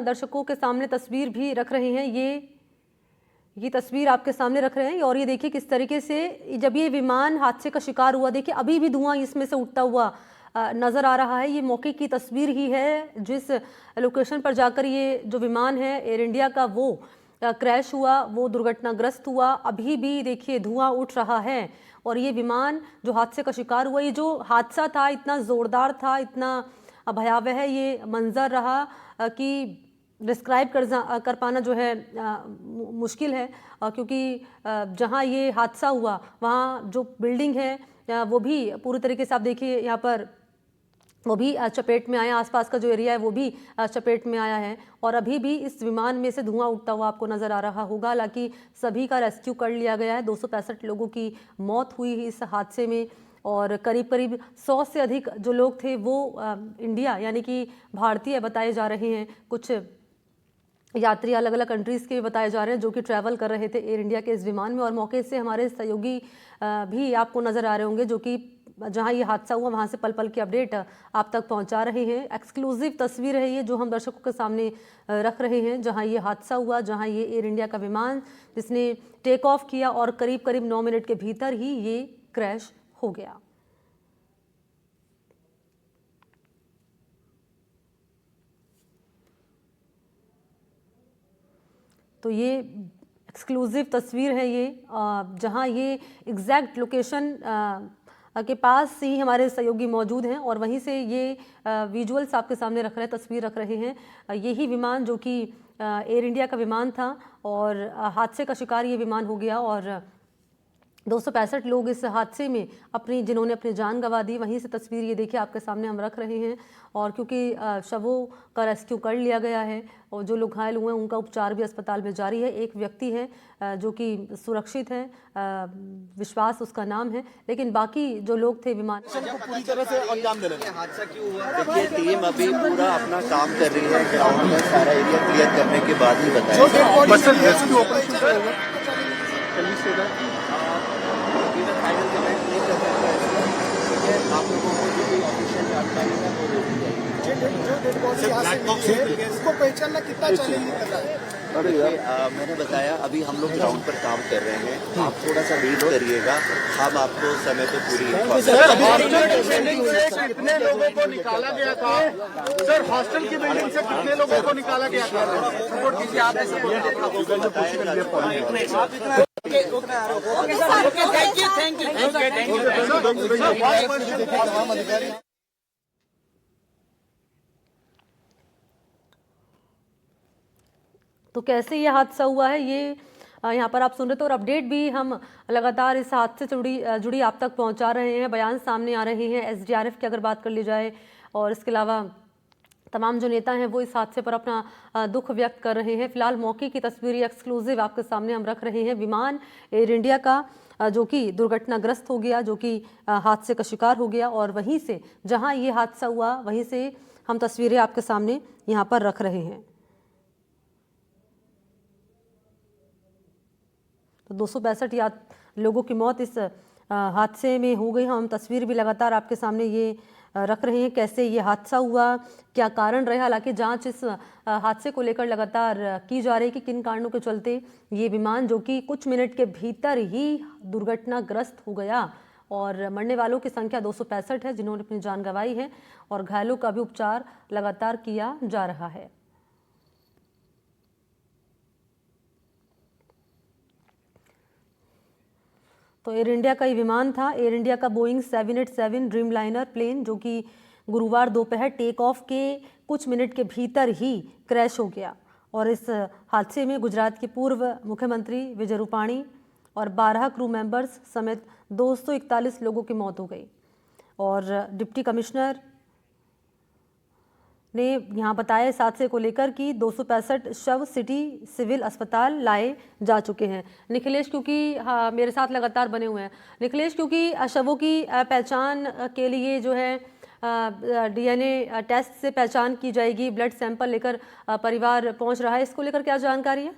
दर्शकों के सामने तस्वीर भी रख रहे हैं। ये तस्वीर आपके सामने रख रहे हैं और ये देखिए किस तरीके से जब ये विमान हादसे का शिकार हुआ, देखिए अभी भी धुआं इसमें से उठता हुआ नजर आ रहा है। ये मौके की तस्वीर ही है जिस लोकेशन पर जाकर ये जो विमान है एयर इंडिया का वो क्रैश हुआ, वो दुर्घटनाग्रस्त हुआ। अभी भी देखिए धुआं उठ रहा है और ये विमान जो हादसे का शिकार हुआ, ये जो हादसा था इतना जोरदार था, इतना भयावह ये मंजर रहा कि डिस्क्राइब कर पाना जो है मुश्किल है, क्योंकि जहाँ ये हादसा हुआ वहाँ जो बिल्डिंग है वो भी पूरी तरीके से आप देखिए यहाँ पर वो भी चपेट में आया, आसपास का जो एरिया है वो भी चपेट में आया है और अभी भी इस विमान में से धुआं उठता हुआ आपको नज़र आ रहा होगा। हालांकि सभी का रेस्क्यू कर लिया गया है। 265 लोगों की मौत हुई इस हादसे में और करीब करीब 100 से अधिक जो लोग थे वो इंडिया यानी कि भारतीय बताए जा रहे हैं। कुछ यात्री अलग अलग कंट्रीज़ के बताए जा रहे हैं जो कि ट्रैवल कर रहे थे एयर इंडिया के इस विमान में। और मौके से हमारे सहयोगी भी आपको नज़र आ रहे होंगे जो कि जहां ये हादसा हुआ वहां से पल पल की अपडेट आप तक पहुंचा रहे हैं। एक्सक्लूसिव तस्वीर है ये जो हम दर्शकों के सामने रख रहे हैं, जहां ये हादसा हुआ, जहां ये एयर इंडिया का विमान जिसने टेक ऑफ किया और करीब करीब 9 मिनट के भीतर ही ये क्रैश हो गया। तो ये एक्सक्लूसिव तस्वीर है ये जहां ये एग्जैक्ट लोकेशन के पास ही हमारे सहयोगी मौजूद हैं और वहीं से ये विजुअल्स आपके सामने रख रहे हैं, तस्वीर रख रहे हैं। यही विमान जो कि एयर इंडिया का विमान था और हादसे का शिकार ये विमान हो गया और 265 लोग इस हादसे में जिन्होंने अपनी जान गंवा दी। वहीं से तस्वीर ये देखिए आपके सामने हम रख रहे हैं और क्योंकि शवों का रेस्क्यू कर लिया गया है और जो लोग घायल हुए हैं उनका उपचार भी अस्पताल में जारी है। एक व्यक्ति है जो कि सुरक्षित है, विश्वास उसका नाम है, लेकिन बाकी जो लोग थे विमान को पूरी तरह से अंजाम दे रहे हैं। हादसा क्यों हुआ? देखिए टीम अभी पूरा अपना काम कर रही है, ग्राउंड में सारा एरिया क्लियर करने के बाद ही बताया। आप लोगों को जो भी ऑफिशियल जानकारी है वो दे दी जाएगी। उसको पहचानना कितना चैलेंजिंग लग रहा है? मैंने बताया अभी हम लोग ग्राउंड पर काम कर रहे हैं, आप थोड़ा सा वेट करिएगा, हम आपको समय पे पूरी कितने लोगों को निकाला गया था सर? हॉस्टल की बिल्डिंग से कितने लोगों को निकाला गया था? सपोर्ट कीजिए आप ऐसे थैंक यू। तो कैसे ये हादसा हुआ है ये यहाँ पर आप सुन रहे थे और अपडेट भी हम लगातार इस हादसे से जुड़ी आप तक पहुँचा रहे हैं। बयान सामने आ रहे हैं एसडीआरएफ की अगर बात कर ली जाए और इसके अलावा तमाम जो नेता हैं वो इस हादसे पर अपना दुख व्यक्त कर रहे हैं। फिलहाल मौके की तस्वीरें एक्सक्लूसिव आपके सामने हम रख रहे हैं। विमान एयर इंडिया का जो कि दुर्घटनाग्रस्त हो गया, जो कि हादसे का शिकार हो गया और वहीं से जहां ये हादसा हुआ वहीं से हम तस्वीरें आपके सामने यहाँ पर रख रहे हैं। तो 265 लोगों की मौत इस हादसे में हो गई। हम तस्वीर भी लगातार आपके सामने ये रख रहे हैं कैसे ये हादसा हुआ, क्या कारण रहा। हालांकि जांच इस हादसे को लेकर लगातार की जा रही है कि किन कारणों के चलते ये विमान जो कि कुछ मिनट के भीतर ही दुर्घटनाग्रस्त हो गया और मरने वालों की संख्या 265 है जिन्होंने अपनी जान गंवाई है और घायलों का भी उपचार लगातार किया जा रहा है। तो एयर इंडिया का ये विमान था, एयर इंडिया का बोइंग 787 ड्रीम लाइनर प्लेन जो कि गुरुवार दोपहर टेक ऑफ के कुछ मिनट के भीतर ही क्रैश हो गया और इस हादसे में गुजरात के पूर्व मुख्यमंत्री विजय रूपाणी और 12 क्रू मेंबर्स समेत 241 लोगों की मौत हो गई और डिप्टी कमिश्नर ने यहाँ बताया इस हादसे को लेकर कि 265 शव सिटी सिविल अस्पताल लाए जा चुके हैं। निखिलेश क्योंकि हाँ मेरे साथ लगातार बने हुए हैं। निखिलेश क्योंकि शवों की पहचान के लिए जो है डीएनए टेस्ट से पहचान की जाएगी, ब्लड सैंपल लेकर परिवार पहुंच रहा है, इसको लेकर क्या जानकारी है?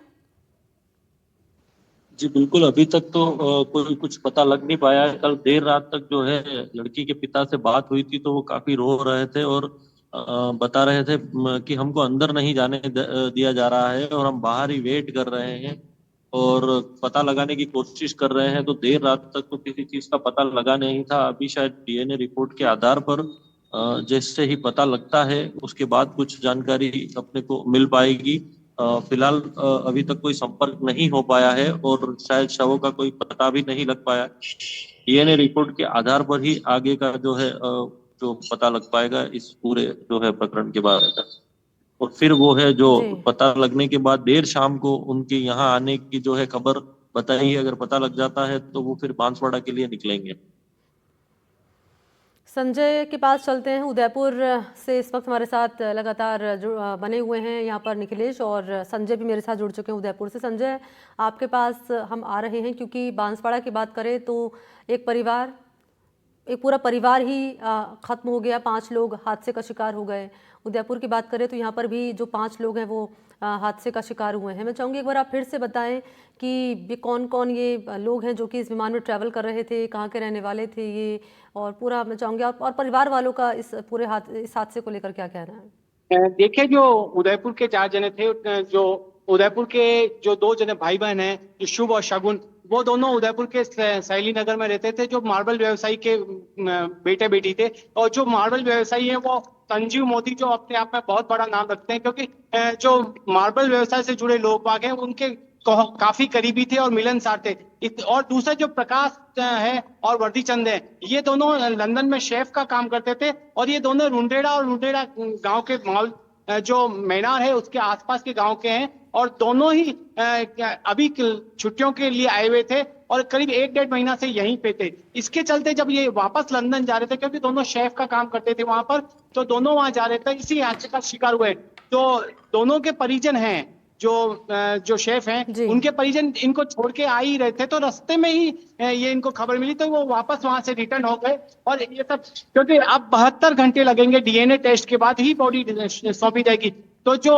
जी बिल्कुल, अभी तक तो कोई कुछ पता लग नहीं पाया है। कल देर रात तक जो है लड़की के पिता से बात हुई थी तो वो काफी रो रहे थे और बता रहे थे कि हमको अंदर नहीं जाने दिया जा रहा है और हम बाहर ही वेट कर रहे हैं और पता लगाने की कोशिश कर रहे हैं। तो देर रात तक तो किसी चीज का पता लगा नहीं था। अभी शायद डीएनए रिपोर्ट के आधार पर जैसे ही पता लगता है उसके बाद कुछ जानकारी अपने को मिल पाएगी। फिलहाल अभी तक कोई संपर्क नहीं हो पाया है और शायद शवों का कोई पता भी नहीं लग पाया। डीएनए रिपोर्ट के आधार पर ही आगे का जो है जो पता लग पाएगा इस पूरे जो है प्रकरण के बारे में। और फिर वो है जो जी। पता लगने के बाद देर शाम को उनके यहाँ आने की जो है खबर बताई है। अगर पता लग जाता है तो वो फिर बांसवाड़ा के लिए निकलेंगे। संजय के पास चलते हैं। उदयपुर से इस वक्त हमारे साथ लगातार बने हुए हैं यहाँ पर निखिलेश, और संजय भी मेरे साथ जुड़ चुके हैं उदयपुर से। संजय, आपके पास हम आ रहे हैं क्योंकि बांसवाड़ा की बात करें तो एक पूरा परिवार ही खत्म हो गया। 5 लोग हादसे का शिकार हो गए। उदयपुर की बात करें तो यहाँ पर भी जो 5 लोग हैं वो हादसे का शिकार हुए हैं। मैं चाहूँगी एक बार आप फिर से बताएं कि ये कौन कौन ये लोग हैं जो कि इस विमान में ट्रैवल कर रहे थे, कहाँ के रहने वाले थे ये, और पूरा मैं चाहूँगी आप और परिवार वालों का इस पूरे इस हादसे को लेकर क्या कहना है। देखिए, जो उदयपुर के 4 जने थे, जो उदयपुर के जो 2 जने भाई बहन हैं, जो शुभ और शगुन, वो दोनों उदयपुर के सैली नगर में रहते थे। जो मार्बल व्यवसायी के बेटे बेटी थे। और जो मार्बल व्यवसायी है वो संजीव मोदी, जो अपने आप में बहुत बड़ा नाम रखते हैं, क्योंकि जो मार्बल व्यवसाय से जुड़े लोग बाग हैं उनके काफी करीबी थे और मिलनसार थे। और दूसरा जो प्रकाश है और वर्दी चंद है, ये दोनों लंदन में शेफ का काम करते थे। और ये दोनों रुंडेड़ा और रुंडेड़ा गांव के माहौल जो मैनार है उसके आसपास के गांव के हैं। और दोनों ही अभी छुट्टियों के लिए आए हुए थे और करीब 1-1.5 महीना से यहीं पे थे। इसके चलते जब ये वापस लंदन जा रहे थे, क्योंकि दोनों शेफ का काम करते थे वहां पर, तो दोनों वहां जा रहे थे, इसी हादसे का शिकार हुए। तो दोनों के परिजन हैं, जो शेफ हैं, जी। उनके परिजन इनको छोड़ के आ ही रहे थे। तो रास्ते में ही ये इनको खबर मिली, तो वो वापस वहां से रिटर्न हो गए। और ये सब क्योंकि अब 72 घंटे लगेंगे, डीएनए टेस्ट के बाद ही बॉडी सौंपी जाएगी। तो जो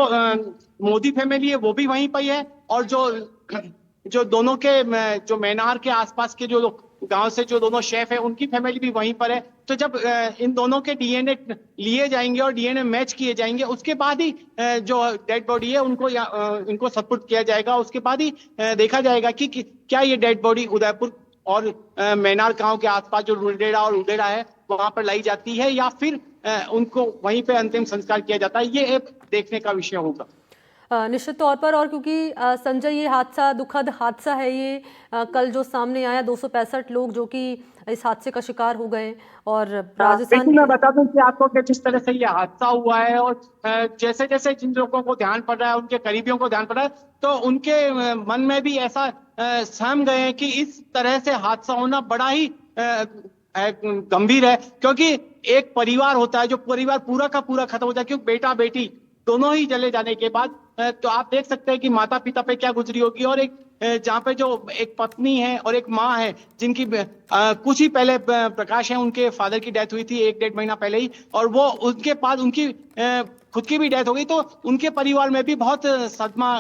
मोदी फैमिली है वो भी वहीं पर है। और जो दोनों के जो मैनार के आसपास के जो गांव से जो दोनों शेफ है उनकी फैमिली भी वहीं पर है। तो जब इन दोनों के डीएनए लिए जाएंगे और डीएनए मैच किए जाएंगे, उसके बाद ही जो डेड बॉडी है उनको इनको सपुर्द किया जाएगा। उसके बाद ही देखा जाएगा कि क्या ये डेड बॉडी उदयपुर और मैनार गांव के आसपास जो रुडेड़ा और उडेड़ा है वहां पर लाई जाती है, या फिर उनको वहीं पे अंतिम संस्कार किया जाता है। ये एक देखने का विषय होगा। निश्चित तौर पर। और क्योंकि संजय ये हादसा दुखद हादसा है, ये कल जो सामने आया 265 लोग जो कि इस हादसे का शिकार हो गए। और राजस्थान देखिए, मैं बता दूं कि आपको कि जिस तरह से ये हादसा हुआ है और जैसे जैसे जिन लोगों को ध्यान पड़ रहा है, उनके करीबियों को ध्यान पड़ रहा है, तो उनके मन में भी ऐसा सहम गए हैं कि इस तरह से हादसा होना बड़ा ही गंभीर है। क्योंकि एक परिवार होता है, जो परिवार पूरा का पूरा खत्म हो जाए, क्योंकि बेटा बेटी दोनों ही चले जाने के बाद तो आप देख सकते हैं कि माता पिता पे क्या गुजरी होगी। और एक जहाँ पे जो एक पत्नी है और एक माँ है, जिनकी कुछ ही पहले प्रकाश है, उनके फादर की डेथ हुई थी 1-1.5 महीना पहले ही, और वो उनके बाद उनकी खुद की भी डेथ हो गई। तो उनके परिवार में भी बहुत सदमा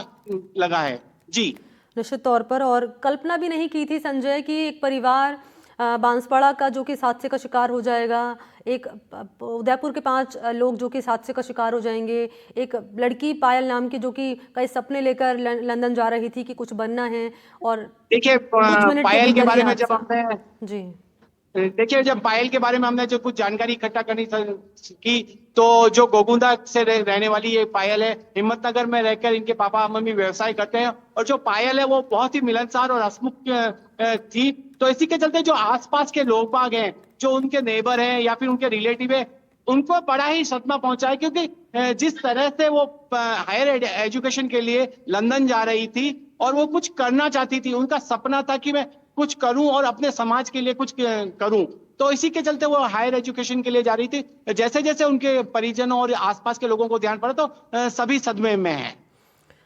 लगा है। जी, निश्चित तौर पर। और कल्पना भी नहीं की थी संजय कि एक परिवार बांसवाड़ा का जो कि इस हादसे का शिकार हो जाएगा, एक उदयपुर के 5 लोग जो कि इस हादसे का शिकार हो जाएंगे, एक लड़की पायल नाम की जो कि कई सपने लेकर लंदन जा रही थी कि कुछ बनना है, और देखिए, कुछ मिनट के पायल के भीतर बारे ये में जब हादसा। हमने जी। देखिए, जब पायल के बारे में हमने जो कुछ जानकारी इकट्ठा करनी की, तो जो गोगुंदा से रहने वाली ये पायल है, हिम्मतनगर में रहकर इनके पापा मम्मी व्यवसाय करते हैं। और जो पायल है वो बहुत ही मिलनसार और हंसमुख थी। तो इसी के चलते जो आसपास के लोग बाग हैं, जो उनके नेबर हैं या फिर उनके रिलेटिव है, उनको बड़ा ही सदमा पहुंचा है। क्योंकि जिस तरह से वो हायर एजुकेशन के लिए लंदन जा रही थी और वो कुछ करना चाहती थी, उनका सपना था कि मैं कुछ करूं और अपने समाज के लिए कुछ करूं। तो इसी के चलते वो हायर एजुकेशन के लिए जा रही थी। जैसे जैसे उनके परिजनों और आसपास के लोगों को ध्यान पड़ा, तो सभी सदमे में हैं।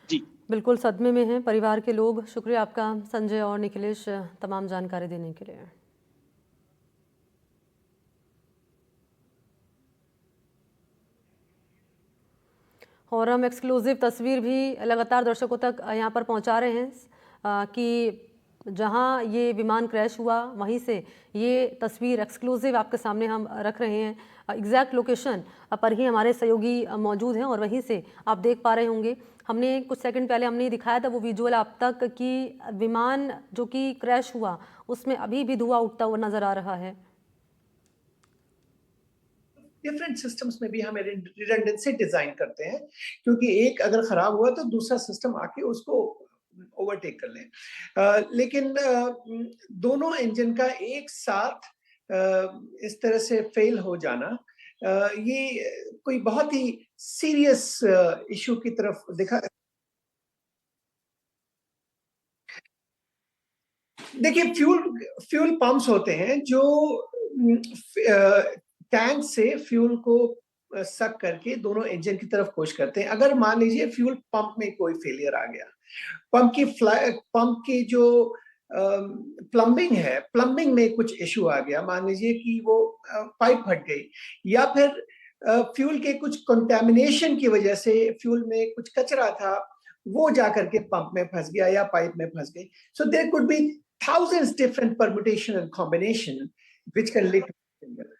जी, बिल्कुल सदमे में हैं परिवार के लोग। शुक्रिया आपका संजय और निखिलेश तमाम जानकारी देने के लिए। और हम एक्सक्लूसिव तस्वीर भी लगातार दर्शकों तक यहाँ पर पहुँचा रहे हैं कि जहां ये विमान क्रैश हुआ वहीं से ये तस्वीर एक्सक्लूसिव आपके सामने हम रख रहे हैं। एग्जैक्ट लोकेशन पर ही हमारे सहयोगी मौजूद हैं और वहीं से आप देख पा रहे होंगे, हमने कुछ सेकंड पहले हमने दिखाया था वो विजुअल आप तक कि विमान जो कि क्रैश हुआ उसमें अभी भी धुआं उठता हुआ नजर आ रहा है। डिफरेंट सिस्टम्स में भी हम रिडंडेंसी डिजाइन करते हैं, क्योंकि एक अगर खराब हुआ तो दूसरा सिस्टम आके उसको ओवरटेक कर लें। लेकिन दोनों इंजन का एक साथ इस तरह से फेल हो जाना, ये कोई बहुत ही सीरियस इशू की तरफ देखा। देखिए, फ्यूल पंप्स होते हैं जो टैंक से फ्यूल को सक करके दोनों इंजन की तरफ पुश करते हैं। अगर मान लीजिए फ्यूल पंप में कोई फेलियर आ गया, पंप की जो प्लम्बिंग है, प्लम्बिंग में कुछ इशू आ गया, मान लीजिए कि वो पाइप फट गई, या फिर फ्यूल के कुछ कंटामिनेशन की वजह से फ्यूल में कुछ कचरा था, वो जाकर के पंप में फंस गया या पाइप में फंस गई। So there could be thousands different permutation and combination which can lead to failure.